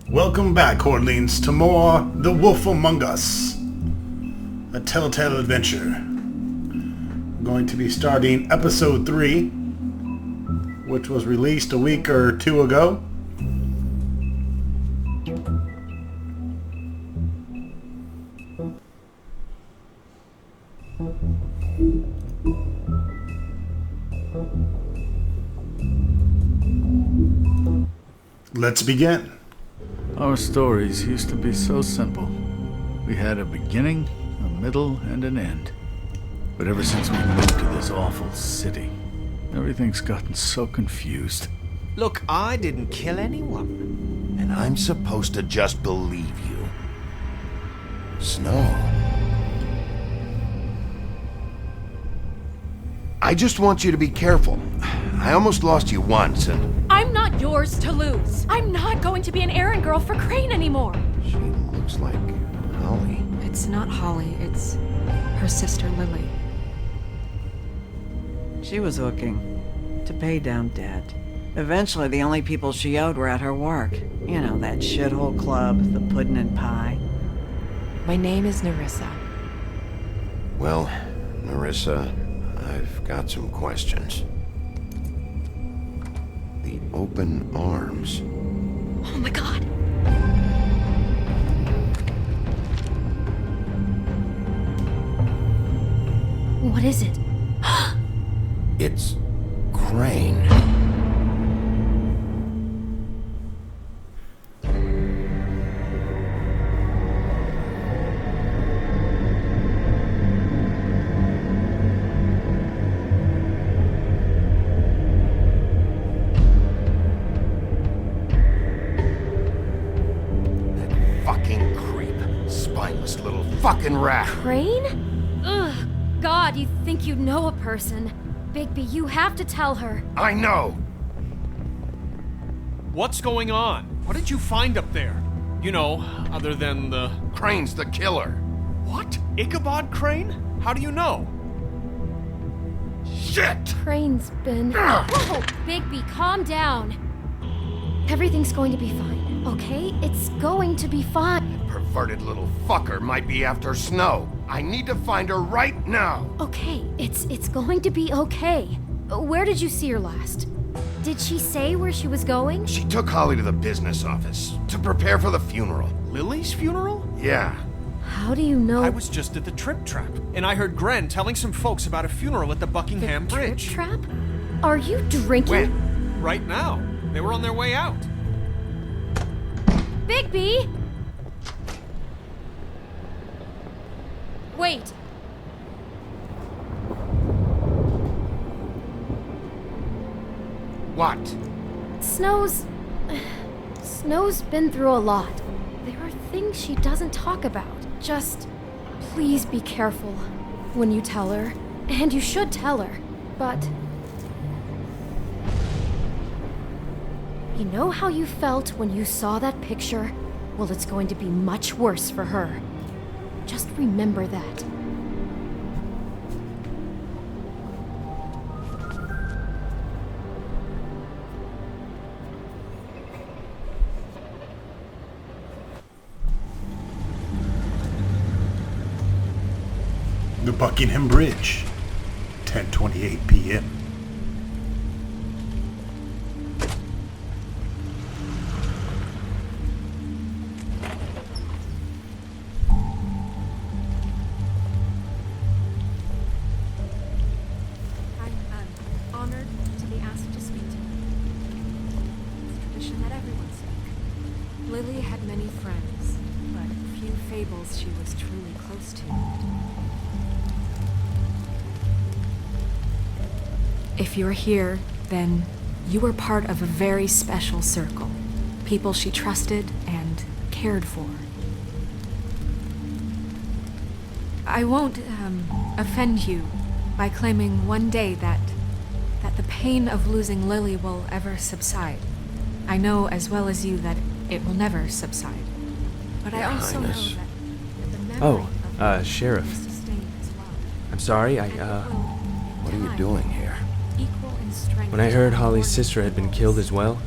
Welcome back, Hordlings, to more The Wolf Among Us, a telltale adventure. I'm going to be starting episode 3, which was released a week or two ago. Let's begin. Our stories used to be so simple. We had a beginning, a middle, and an end. But ever since we moved to this awful city, everything's gotten so confused. Look, I didn't kill anyone. And I'm supposed to just believe you. Snow. I just want you to be careful. I almost lost you once, and... I'm not yours to lose. I'm not going to be an errand girl for Crane anymore. She looks like Holly. It's not Holly, it's her sister Lily. She was looking to pay down debt. Eventually, the only people she owed were at her work. You know, that shithole club, the pudding and pie. My name is Nerissa. Well, Nerissa, I've got some questions. The open arms. Oh my god. What is it? It's Crane. Fucking rat. Crane? Ugh. God, you think you know a person. Bigby, you have to tell her. I know. What's going on? What did you find up there? You know, other than the... Crane's the killer. What? Ichabod Crane? How do you know? Shit! Crane's been... Whoa! Bigby, calm down. Everything's going to be fine, okay? It's going to be fine. Perverted little fucker might be after Snow. I need to find her right now. Okay, it's going to be okay. Where did you see her last? Did she say where she was going? She took Holly to the business office to prepare for the funeral. Lily's funeral? Yeah. How do you know? I was just at the Trip Trap, and I heard Gren telling some folks about a funeral at the Buckingham Bridge. Trip Trap? Are you drinking? When? Right now. They were on their way out. Bigby! Wait. What? Snow's been through a lot. There are things she doesn't talk about. Just please be careful when you tell her. And you should tell her. But you know how you felt when you saw that picture? Well, it's going to be much worse for her. Just remember that. The Buckingham Bridge, 10:28 p.m. Honored to be asked to speak to you. It's tradition that everyone speak. Lily had many friends, but few fables she was truly close to. If you're here, then you were part of a very special circle. People she trusted and cared for. I won't offend you by claiming one day that the pain of losing Lily will ever subside. I know as well as you that it will never subside. But I also know that the memory of Sheriff. will sustain as well. I'm sorry, What are you doing here? Equal in strength when I to heard the Holly's warning sister had been of killed wolves. as well,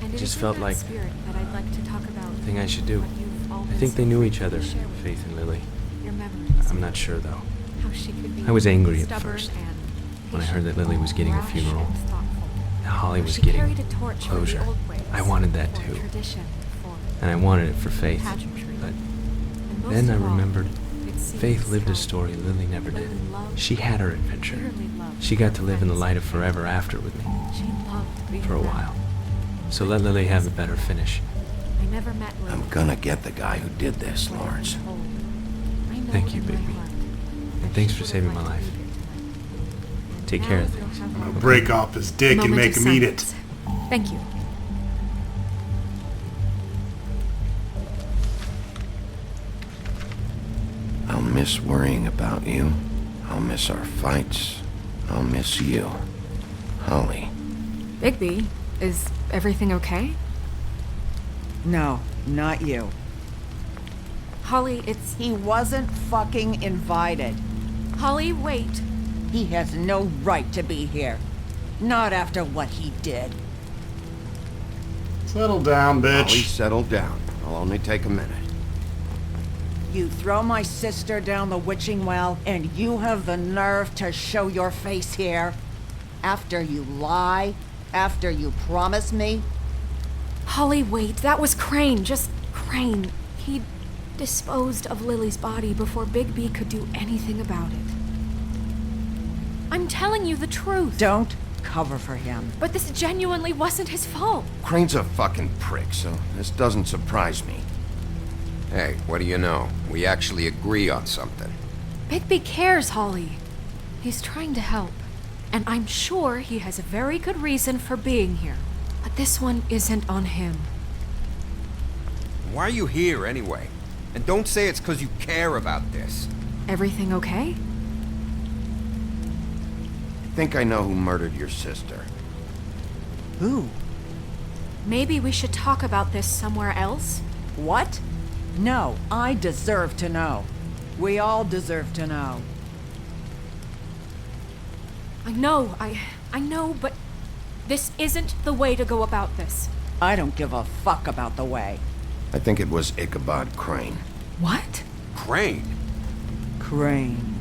And it it just is in felt that like... spirit that I'd like to talk about thing I should do. what you've I always think they knew each other, wanted to share with Faith and Lily. your memories. I'm not sure, though. How she could be I was angry at stubborn first, and when I heard that Lily was getting a rash funeral. and thoughtful. And Holly was She getting carried a torch for the closure. old ways, I wanted that for too. tradition, for And I wanted it for Faith. pageantry. But And most then I of all, remembered it seems Faith lived how a story Lily never did. Lily loved, She had her adventure. dearly loved She got her to live in the friends. light of forever after with me, She loved being for a around. while. So let Lily have a better finish. I never met Lily. I'm gonna get the guy who did this, Lawrence. I know Thank you, in my Bigby. heart And that thanks she for would saving like my to life. be here tonight. Take Now care of you'll things. have I'm a gonna break off his dick and moment make of him eat it. silence. Thank you. I'll miss worrying about you. I'll miss our fights. I'll miss you. Holly. Bigby, is everything okay? No, not you. Holly, it's... He wasn't fucking invited. Holly, wait. He has no right to be here. Not after what he did. Settle down, Holly, bitch. settle down. I'll only take a minute. You throw my sister down the witching well, and you have the nerve to show your face here? After you lie? After you promise me? Holly, wait. That was Crane. Just Crane. He disposed of Lily's body before Bigby could do anything about it. I'm telling you the truth. Don't cover for him. But this genuinely wasn't his fault. Crane's a fucking prick, so this doesn't surprise me. Hey, what do you know? We actually agree on something. Bigby cares, Holly. He's trying to help. And I'm sure he has a very good reason for being here. But this one isn't on him. Why are you here anyway? And don't say it's because you care about this. Everything okay? I think I know who murdered your sister. Who? Maybe we should talk about this somewhere else? What? No, I deserve to know. We all deserve to know. I know, but this isn't the way to go about this. I don't give a fuck about the way. I think it was Ichabod Crane. What? Crane? Crane.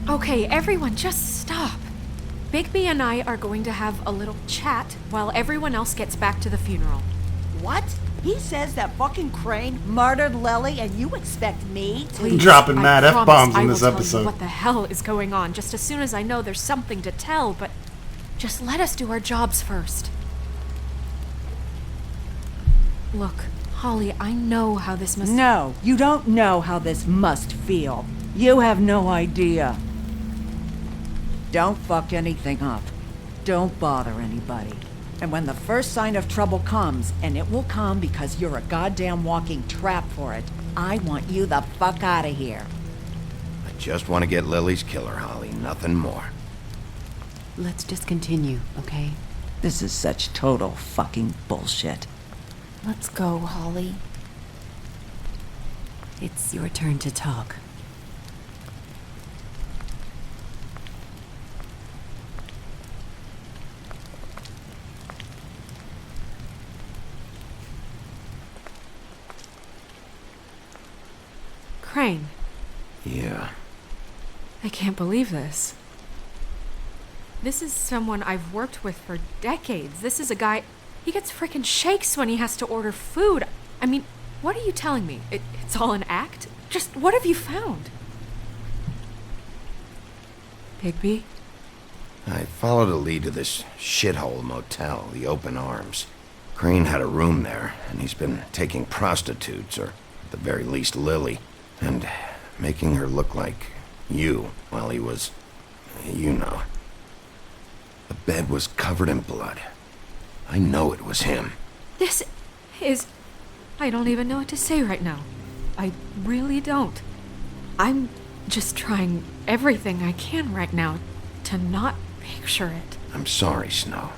Okay, everyone, just stop. Bigby and I are going to have a little chat while everyone else gets back to the funeral. What? He says that fucking Crane murdered Lily and you expect me to... Please, Dropping I mad promise F-bombs in I will this tell you episode. what the hell is going on just as soon as I know there's something to tell, but just let us do our jobs first. Look, Holly, I know how this must... No, you don't know how this must feel. You have no idea. Don't fuck anything up. Don't bother anybody. And when the first sign of trouble comes, and it will come because you're a goddamn walking trap for it, I want you the fuck out of here. I just want to get Lily's killer, Holly. Nothing more. Let's just continue, okay? This is such total fucking bullshit. Let's go, Holly. It's your turn to talk. Crane, Yeah. I can't believe this. This is someone I've worked with for decades. This is a guy... He gets frickin' shakes when he has to order food. I mean, what are you telling me? It's all an act? Just what have you found? Bigby? I followed a lead to this shithole motel, the Open Arms. Crane had a room there, and he's been taking prostitutes, or at the very least Lily, and making her look like you while he was... you know. The bed was covered in blood. I know it was him. This is... I don't even know what to say right now. I really don't. I'm just trying everything I can right now to not picture it. I'm sorry, Snow.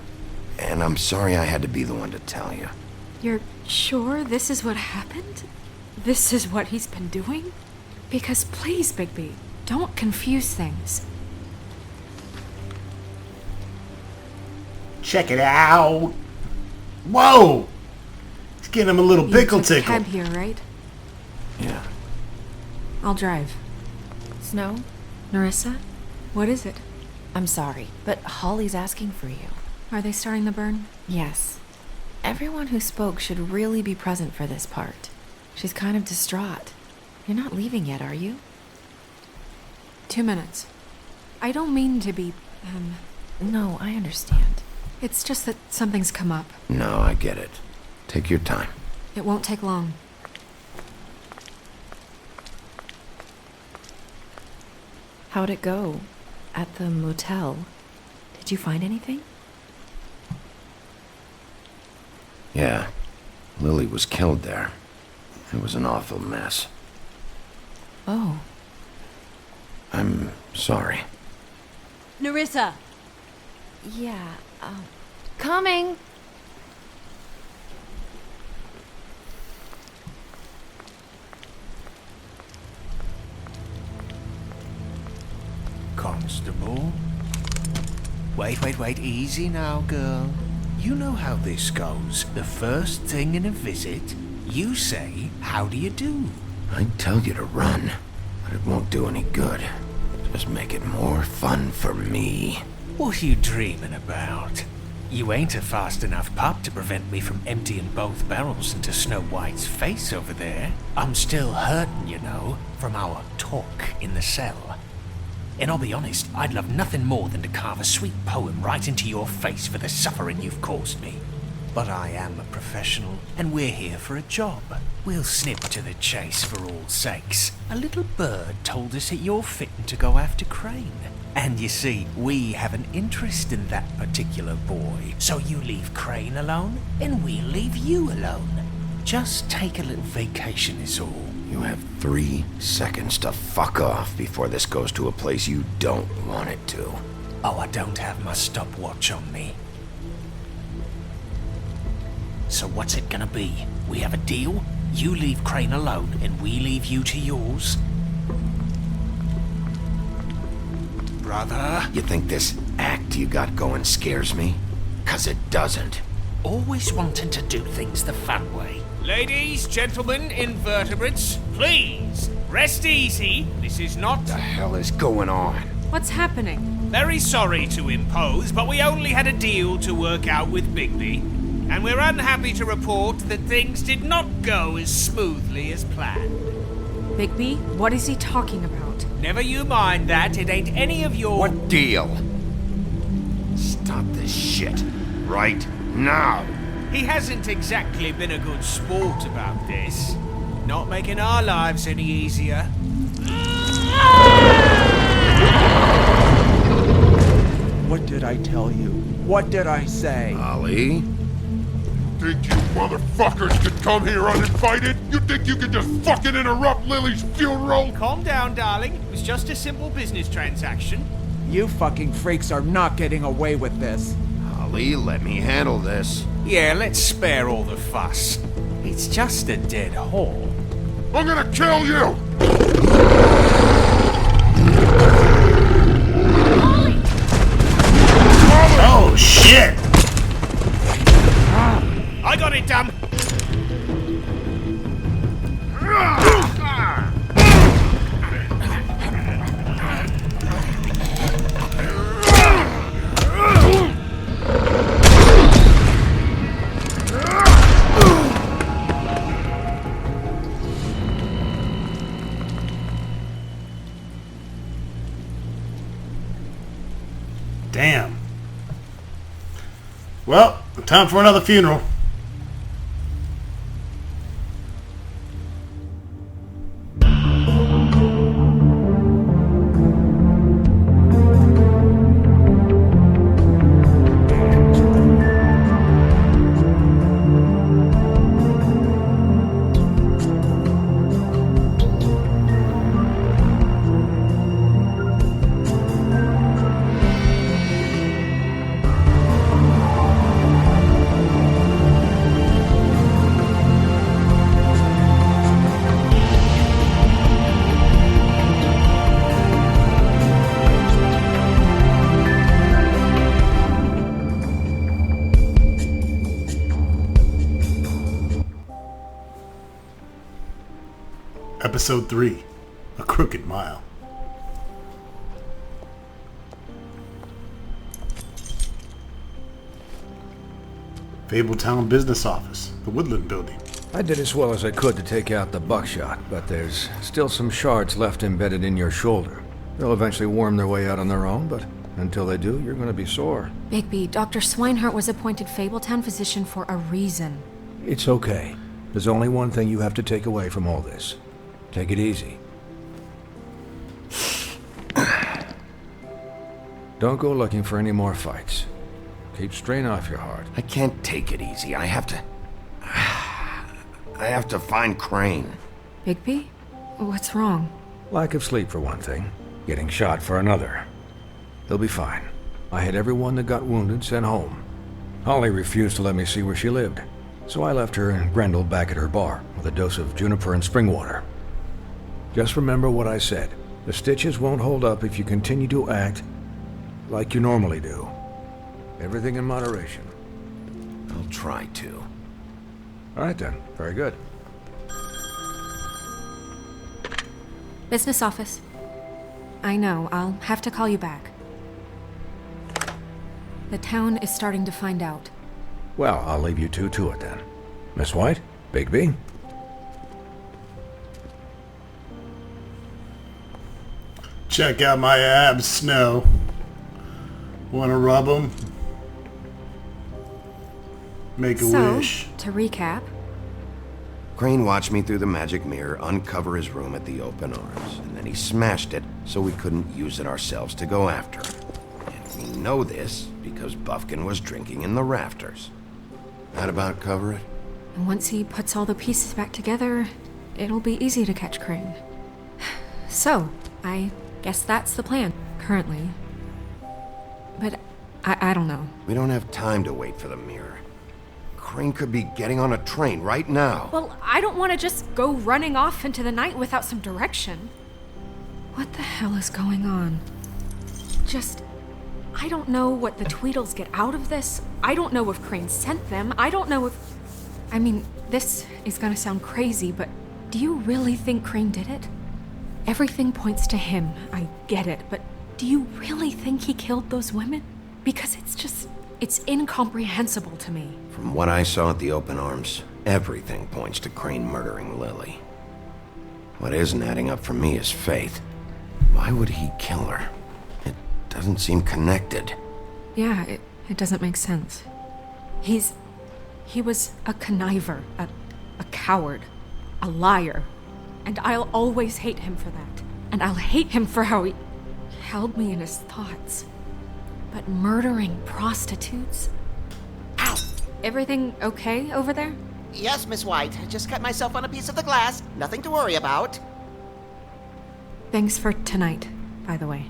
And I'm sorry I had to be the one to tell you. You're sure this is what happened? This is what he's been doing? Because please, Bigby, don't confuse things. Check it out. Whoa! Get him a little pickle You took a tickle. cab here, right? Yeah. I'll drive. Snow, Narissa? What is it? I'm sorry, but Holly's asking for you. Are they starting the burn? Yes. Everyone who spoke should really be present for this part. She's kind of distraught. You're not leaving yet, are you? 2 minutes. I don't mean to be, No, I understand. It's just that something's come up. No, I get it. Take your time. It won't take long. How'd it go? At the motel? Did you find anything? Yeah. Lily was killed there. It was an awful mess. Oh. I'm sorry. Narissa! Yeah, coming! Constable? Wait, easy now, girl. You know how this goes. The first thing in a visit, you say, how do you do? I'd tell you to run, but it won't do any good. Just make it more fun for me. What are you dreaming about? You ain't a fast enough pup to prevent me from emptying both barrels into Snow White's face over there. I'm still hurting, you know, from our talk in the cell. And I'll be honest, I'd love nothing more than to carve a sweet poem right into your face for the suffering you've caused me. But I am a professional, and we're here for a job. We'll snip to the chase for all sakes. A little bird told us that you're fitting to go after Crane. And you see, we have an interest in that particular boy. So you leave Crane alone, and we'll leave you alone. Just take a little vacation is all. You have 3 seconds to fuck off before this goes to a place you don't want it to. Oh, I don't have my stopwatch on me. So what's it gonna be? We have a deal? You leave Crane alone, and we leave you to yours? Brother? You think this act you got going scares me? 'Cause it doesn't. Always wanting to do things the fun way. Ladies, gentlemen, invertebrates, please, rest easy. This is not... What the hell is going on? What's happening? Very sorry to impose, but we only had a deal to work out with Bigby. And we're unhappy to report that things did not go as smoothly as planned. Bigby, what is he talking about? Never you mind that, it ain't any of your... What deal? Stop this shit. Right now. He hasn't exactly been a good sport about this. Not making our lives any easier. What did I tell you? What did I say? Ollie? Think you motherfuckers could come here uninvited? You think you could just fucking interrupt Lily's funeral? Calm down, darling. It was just a simple business transaction. You fucking freaks are not getting away with this. Ollie, let me handle this. Yeah, let's spare all the fuss. It's just a dead hole. I'm gonna kill you! Oh, shit! I got it, damn! Damn. Well, time for another funeral. Episode 3, A Crooked Mile. Fabletown Business Office, the Woodland Building. I did as well as I could to take out the buckshot, but there's still some shards left embedded in your shoulder. They'll eventually worm their way out on their own, but until they do, you're going to be sore. Bigby, Dr. Swinehart was appointed Fabletown physician for a reason. It's okay. There's only one thing you have to take away from all this. Take it easy. Don't go looking for any more fights. Keep strain off your heart. I can't take it easy. I have to find Crane. Bigby? What's wrong? Lack of sleep for one thing. Getting shot for another. They'll be fine. I had everyone that got wounded sent home. Holly refused to let me see where she lived, so I left her and Grendel back at her bar with a dose of juniper and spring water. Just remember what I said. The stitches won't hold up if you continue to act like you normally do. Everything in moderation. I'll try to. All right then. Very good. Business office. I know, I'll have to call you back. The town is starting to find out. Well, I'll leave you two to it then. Miss White? Bigby? Check out my abs, Snow. Wanna rub them? Make a wish. To recap, Crane watched me through the magic mirror uncover his room at the open arms, and then he smashed it so we couldn't use it ourselves to go after him. And we know this because Buffkin was drinking in the rafters. That about cover it? and once he puts all the pieces back together, it'll be easy to catch Crane. So, I guess that's the plan, currently. But I don't know. We don't have time to wait for the mirror. Crane could be getting on a train right now. Well, I don't want to just go running off into the night without some direction. What the hell is going on? I don't know what the Tweedles get out of this. I don't know if Crane sent them. I don't know if... I mean, this is gonna sound crazy, but do you really think Crane did it? Everything points to him, I get it, but do you really think he killed those women? Because it's incomprehensible to me. From what I saw at the open arms, everything points to Crane murdering Lily. What isn't adding up for me is Faith. Why would he kill her? It doesn't seem connected. Yeah, it doesn't make sense. He was a conniver, a coward, a liar. And I'll always hate him for that. And I'll hate him for how he held me in his thoughts. But murdering prostitutes? Ow! Everything okay over there? Yes, Miss White. Just cut myself on a piece of the glass. Nothing to worry about. Thanks for tonight, by the way.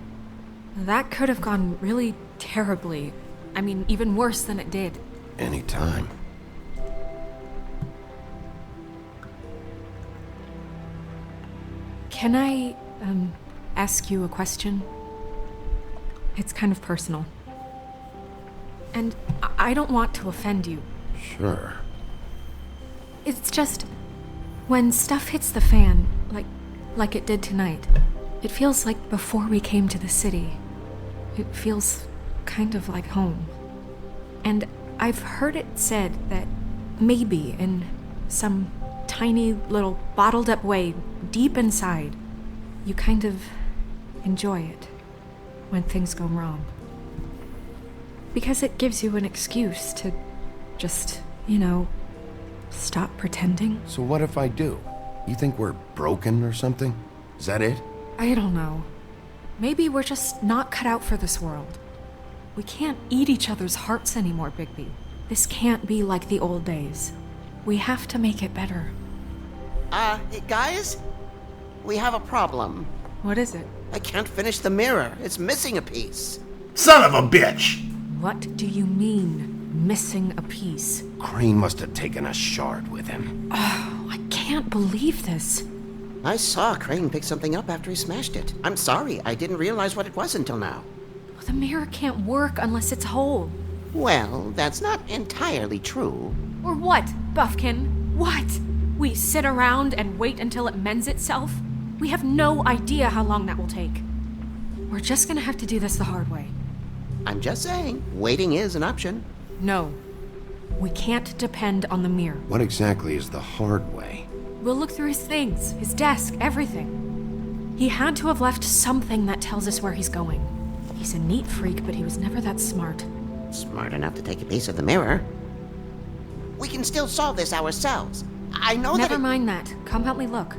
That could have gone really terribly. I mean, even worse than it did. Anytime. Can I, ask you a question? It's kind of personal. And I don't want to offend you. Sure. It's just, when stuff hits the fan, like it did tonight, it feels like before we came to the city. It feels kind of like home. And I've heard it said that maybe in some tiny little bottled up way deep inside, you kind of enjoy it when things go wrong. Because it gives you an excuse to just, stop pretending. So what if I do? You think we're broken or something? Is that it? I don't know. Maybe we're just not cut out for this world. We can't eat each other's hearts anymore, Bigby. This can't be like the old days. We have to make it better. Guys? We have a problem. What is it? I can't finish the mirror. It's missing a piece. Son of a bitch! What do you mean, missing a piece? Crane must have taken a shard with him. Oh, I can't believe this. I saw Crane pick something up after he smashed it. I'm sorry, I didn't realize what it was until now. The mirror can't work unless it's whole. Well, that's not entirely true. Or what, Buffkin? What? We we sit around and wait until it mends itself? We have no idea how long that will take. We're just gonna have to do this the hard way. I'm just saying, waiting is an option. No. We can't depend on the mirror. What exactly is the hard way? We'll look through his things, his desk, everything. He had to have left something that tells us where he's going. He's a neat freak, but he was never that smart. Smart enough to take a piece of the mirror. We can still solve this ourselves. I know Never mind that. Come help me look.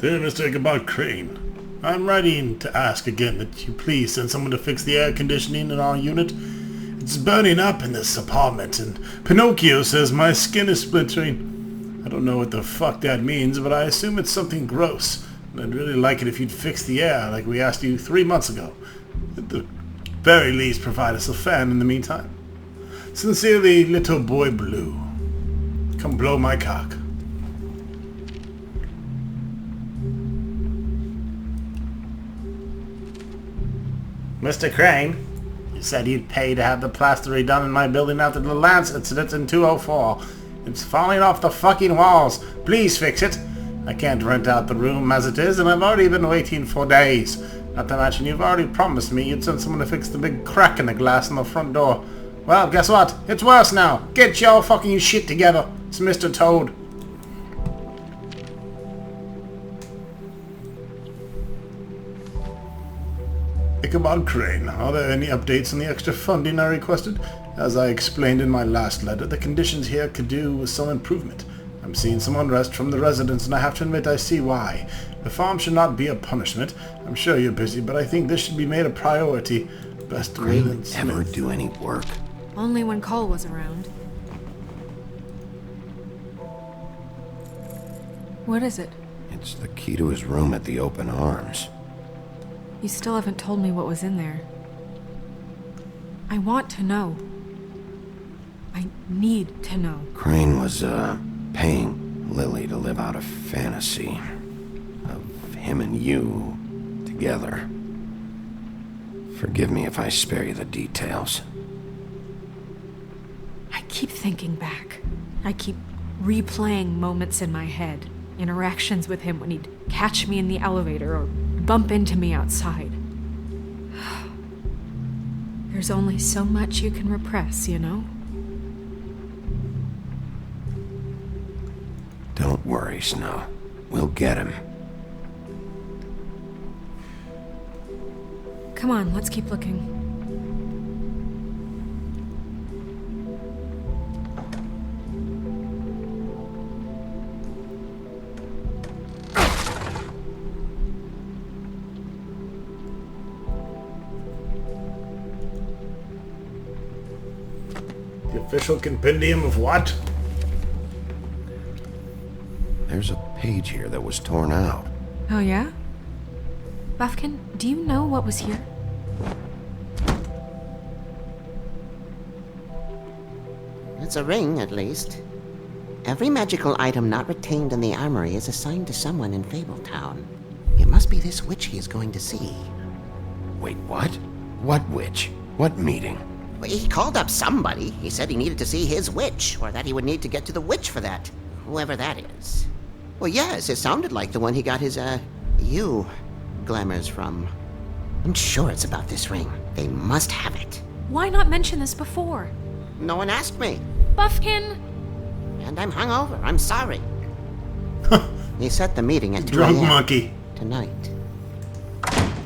Dear Mr. Ichabod Crane, I'm writing to ask again that you please send someone to fix the air conditioning in our unit. It's burning up in this apartment, and Pinocchio says my skin is splintering. I don't know what the fuck that means, but I assume it's something gross. And I'd really like it if you'd fix the air like we asked you 3 months ago. At the very least, provide us a fan in the meantime. Sincerely, Little Boy Blue. Come blow my cock. Mr. Crane, you said you'd pay to have the plaster redone in my building after the Lance incident in 204. It's falling off the fucking walls. Please fix it. I can't rent out the room as it is, and I've already been waiting for days. Not to mention you've already promised me you'd send someone to fix the big crack in the glass on the front door. Well, guess what? It's worse now. Get your fucking shit together. It's Mr. Toad. Ichabod Crane, are there any updates on the extra funding I requested? As I explained in my last letter, the conditions here could do with some improvement. I'm seeing some unrest from the residents, and I have to admit I see why. The farm should not be a punishment. I'm sure you're busy, but I think this should be made a priority. Best Crane ever do any work? Only when Cole was around. What is it? It's the key to his room at the Open Arms. You still haven't told me what was in there. I want to know. I need to know. Crane was, paying Lily to live out a fantasy of him and you together. Forgive me if I spare you the details. I keep thinking back. I keep replaying moments in my head. Interactions with him when he'd catch me in the elevator or bump into me outside. There's only so much you can repress, you know? Don't worry, Snow. We'll get him. Come on, let's keep looking. The official compendium of what? There's a page here that was torn out. Oh, yeah? Buffkin, do you know what was here? It's a ring, at least. Every magical item not retained in the armory is assigned to someone in Fabletown. It must be this witch he is going to see. Wait, what? What witch? What meeting? Well, he called up somebody. He said he needed to see his witch, or that he would need to get to the witch for that. Whoever that is. Well, yes, it sounded like the one he got his, glamours from. I'm sure it's about this ring. They must have it. Why not mention this before? No one asked me. Buffkin! And I'm hungover. I'm sorry. He set the meeting at 2 Drunk a.m. monkey. Tonight.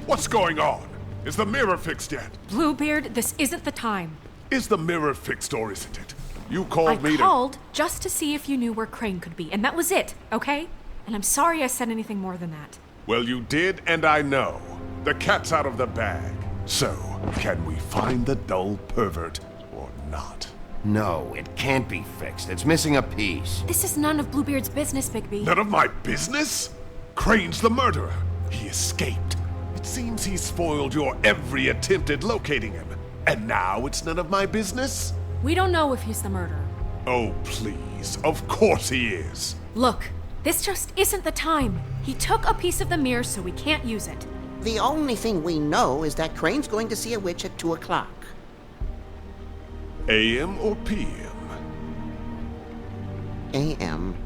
What's going on? Is the mirror fixed yet? Bluebeard, this isn't the time. Is the mirror fixed or isn't it? You called me I called just to see if you knew where Crane could be, and that was it, okay? And I'm sorry I said anything more than that. Well, you did, and I know. The cat's out of the bag. So, can we find the dull pervert or not? No, it can't be fixed. It's missing a piece. This is none of Bluebeard's business, Bigby. None of my business? Crane's the murderer. He escaped. It seems he spoiled your every attempt at locating him. And now it's none of my business? We don't know if he's the murderer. Oh, please. Of course he is. Look, this just isn't the time. He took a piece of the mirror, so we can't use it. The only thing we know is that Crane's going to see a witch at 2 o'clock. AM or PM? AM.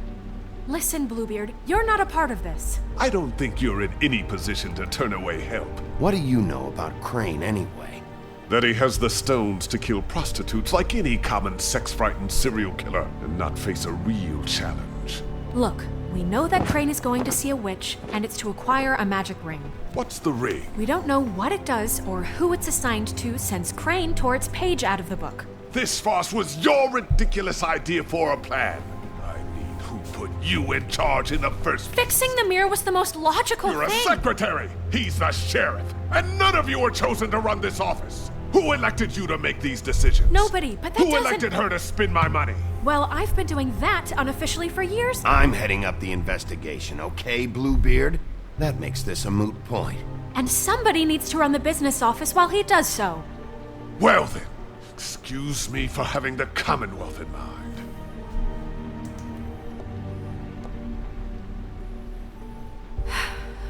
Listen, Bluebeard, you're not a part of this. I don't think you're in any position to turn away help. What do you know about Crane anyway? That he has the stones to kill prostitutes like any common sex-frightened serial killer and not face a real challenge. Look, we know that Crane is going to see a witch, and it's to acquire a magic ring. What's the ring? We don't know what it does or who it's assigned to since Crane tore its page out of the book. This farce was your ridiculous idea for a plan. I mean, who put you in charge in the first place? Fixing the mirror was the most logical You're thing. a secretary! He's the sheriff! And none of you were chosen to run this office! Who elected you to make these decisions? Nobody, but that Who doesn't... elected her to spend my money? Well, I've been doing that unofficially for years. I'm heading up the investigation, okay, Bluebeard? That makes this a moot point. And somebody needs to run the business office while he does so. Well then, excuse me for having the Commonwealth in mind.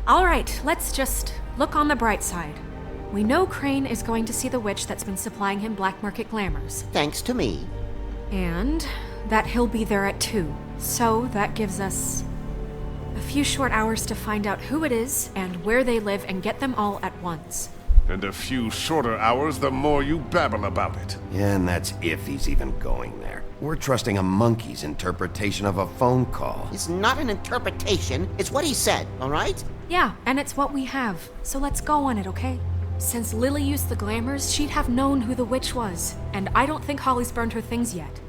All right, let's just look on the bright side. We know Crane is going to see the witch that's been supplying him black market glamours. Thanks to me. And that he'll be there at 2. So that gives us a few short hours to find out who it is and where they live and get them all at once. And a few shorter hours the more you babble about it. Yeah, and that's if he's even going there. We're trusting a monkey's interpretation of a phone call. It's not an interpretation, it's what he said, all right? Yeah, and it's what we have. So let's go on it, okay? Since Lily used the glamours, she'd have known who the witch was. And I don't think Holly's burned her things yet.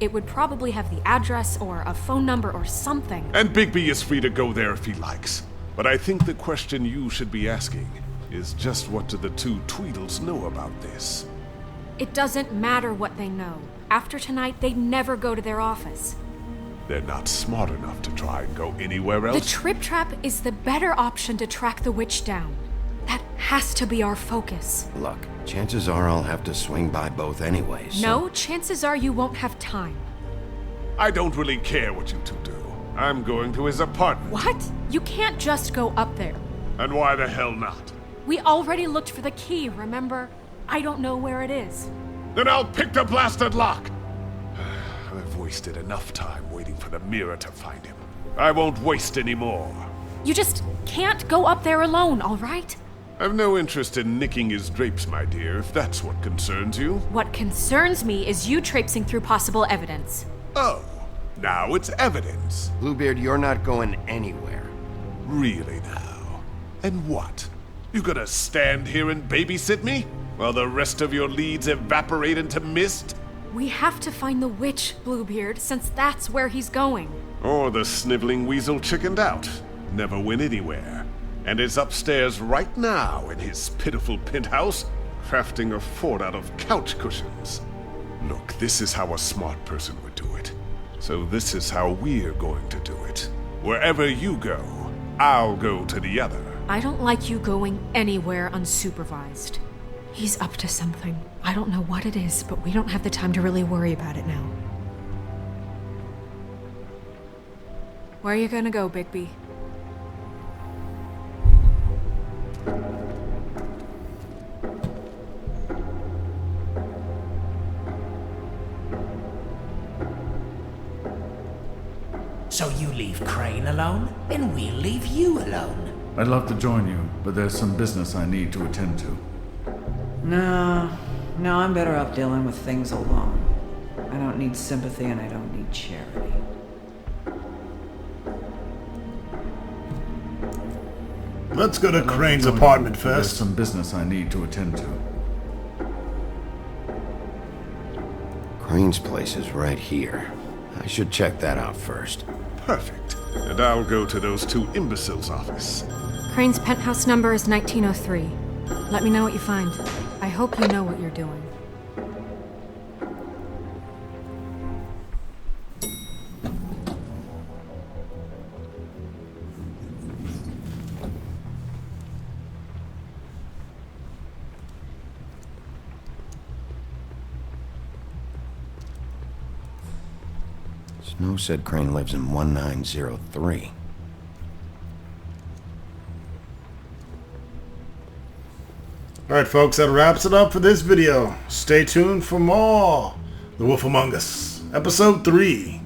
It would probably have the address or a phone number or something. And Bigby is free to go there if he likes. But I think the question you should be asking is just what do the two Tweedles know about this? It doesn't matter what they know. After tonight, they'd never go to their office. They're not smart enough to try and go anywhere else. The Trip Trap is the better option to track the witch down. That has to be our focus. Look, chances are I'll have to swing by both anyways. So... No, chances are you won't have time. I don't really care what you two do. I'm going to his apartment. What? You can't just go up there. And why the hell not? We already looked for the key, remember? I don't know where it is. Then I'll pick the blasted lock! I've wasted enough time waiting for the mirror to find him. I won't waste any more. You just can't go up there alone, all right? I've no interest in nicking his drapes, my dear, if that's what concerns you. What concerns me is you traipsing through possible evidence. Oh, now it's evidence. Bluebeard, you're not going anywhere. Really now? And what? You gonna stand here and babysit me? While the rest of your leads evaporate into mist? We have to find the witch, Bluebeard, since that's where he's going. Or the sniveling weasel chickened out. Never went anywhere. And is upstairs right now in his pitiful penthouse, crafting a fort out of couch cushions. Look, this is how a smart person would do it. So this is how we're going to do it. Wherever you go, I'll go to the other. I don't like you going anywhere unsupervised. He's up to something. I don't know what it is, but we don't have the time to really worry about it now. Where are you gonna go, Bigby? So you leave Crane alone, and we'll leave you alone. I'd love to join you, but there's some business I need to attend to. No, I'm better off dealing with things alone. I don't need sympathy and I don't need charity. Let's go to Crane's apartment There's first. some business I need to attend to. Crane's place is right here. I should check that out first. Perfect. And I'll go to those two imbeciles' office. Crane's penthouse number is 1903. Let me know what you find. I hope you know what you're doing. Snow said Crane lives in 1903. Alright folks, that wraps it up for this video. Stay tuned for more The Wolf Among Us, Episode 3.